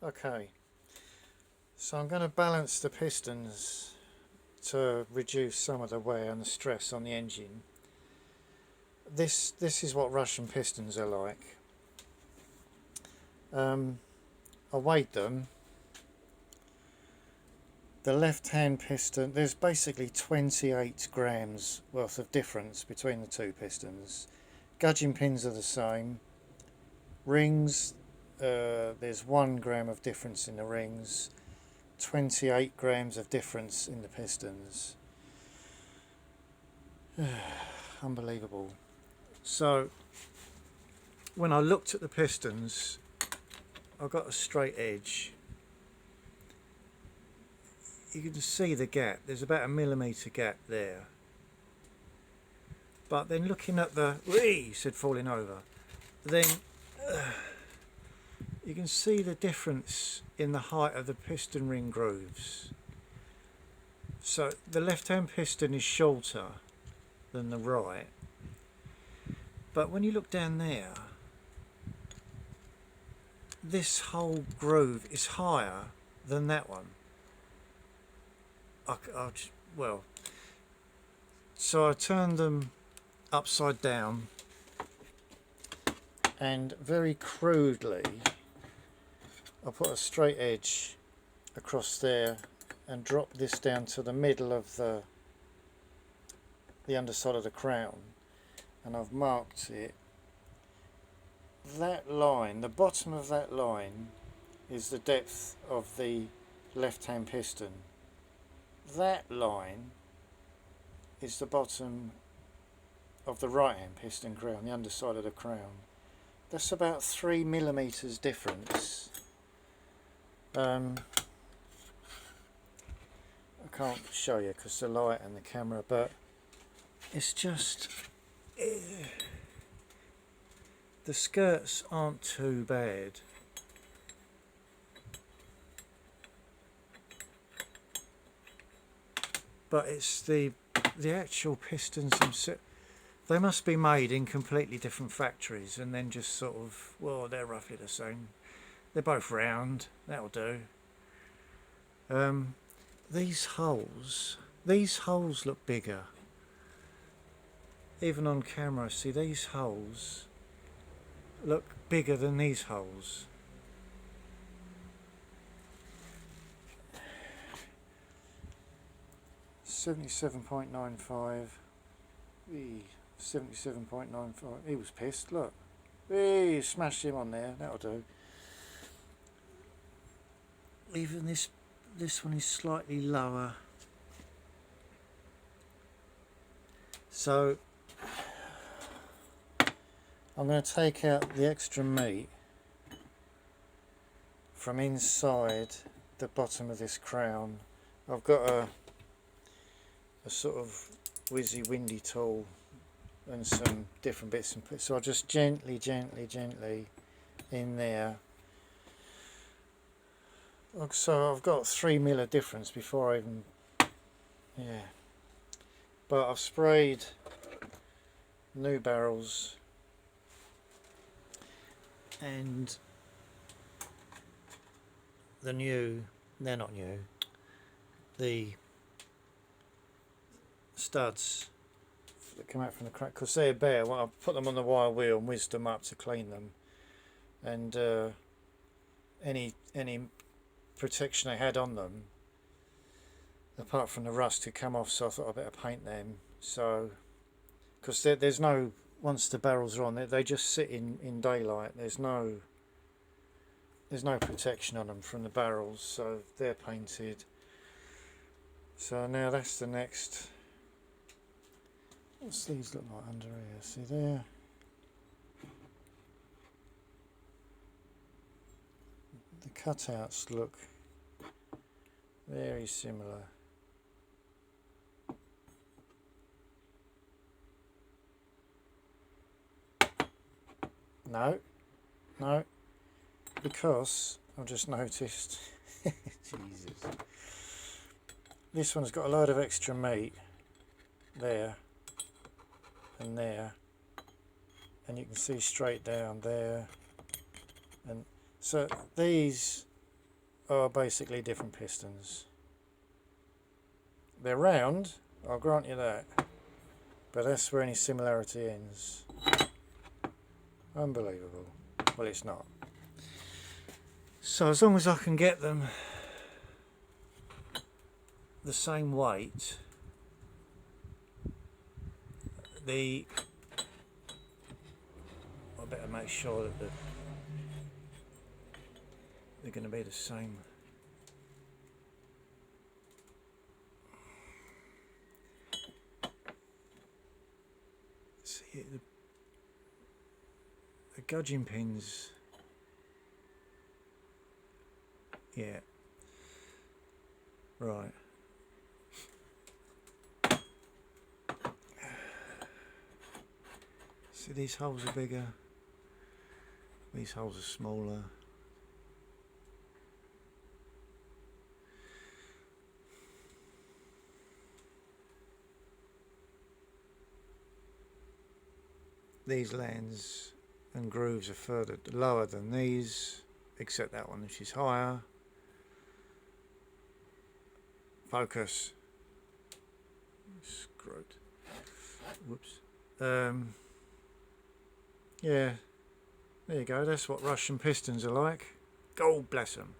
Okay, so I'm going to balance the pistons to reduce some of the wear and the stress on the engine. This is what Russian pistons are like. I weighed them. The left hand piston, there's basically 28 grams worth of difference between the two pistons. Gudgeon pins are the same. Rings, there's 1 gram of difference in the rings, 28 grams of difference in the pistons. Unbelievable. So when I looked at the pistons, I got a straight edge. You can see the gap. There's about a millimetre gap there. But then looking at the whee, said falling over. Then you can see the difference in the height of the piston ring grooves. So the left-hand piston is shorter than the right. But when you look down there, this whole groove is higher than that one. Well, so I turned them upside down and very crudely I put a straight edge across there and dropped this down to the middle of the underside of the crown, and I've marked it. That line, the bottom of that line, is the depth of the left hand piston. That line is the bottom of the right hand piston crown, the underside of the crown. That's about 3 millimeters difference. I can't show you because the light and the camera, but it's just the skirts aren't too bad. But it's the actual pistons themselves. They must be made in completely different factories and then just sort of, well, they're roughly the same. They're both round, that'll do. These holes look bigger. Even on camera, see, these holes look bigger than these holes. $77.95. 77.95. He was pissed. Look, he smashed him on there. That'll do. Even this one is slightly lower. So I'm going to take out the extra meat from inside the bottom of this crown. I've got a sort of whizzy windy tool and some different bits and pieces. So I'll just gently in there. So I've got 3 mil difference before I even, but I've sprayed new barrels and they're not new, the studs that come out from the crack, because they're bare. Well, I put them on the wire wheel and whizzed them up to clean them, and any protection I had on them apart from the rust had come off, so I thought I'd better paint them. So because there's no, once the barrels are on, they just sit in daylight. There's no protection on them from the barrels, so they're painted. So now that's the next. What's these look like under here? See there? The cutouts look very similar. No, because I've just noticed, Jesus, this one's got a load of extra meat there and there, and you can see straight down there, and so these are basically different pistons. They're round, I'll grant you that, but that's where any similarity ends. Unbelievable. Well, it's not. So as long as I can get them the same weight, I better make sure that they're going to be the same. See, the gudging pins, yeah, right. See, these holes are bigger, these holes are smaller. These lands and grooves are further lower than these, except that one, which is higher. Focus. Screwed. Whoops. Yeah, there you go. That's what Russian pistons are like. God bless them.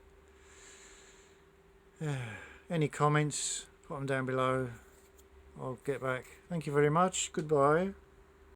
Any comments? Put them down below. I'll get back. Thank you very much. Goodbye.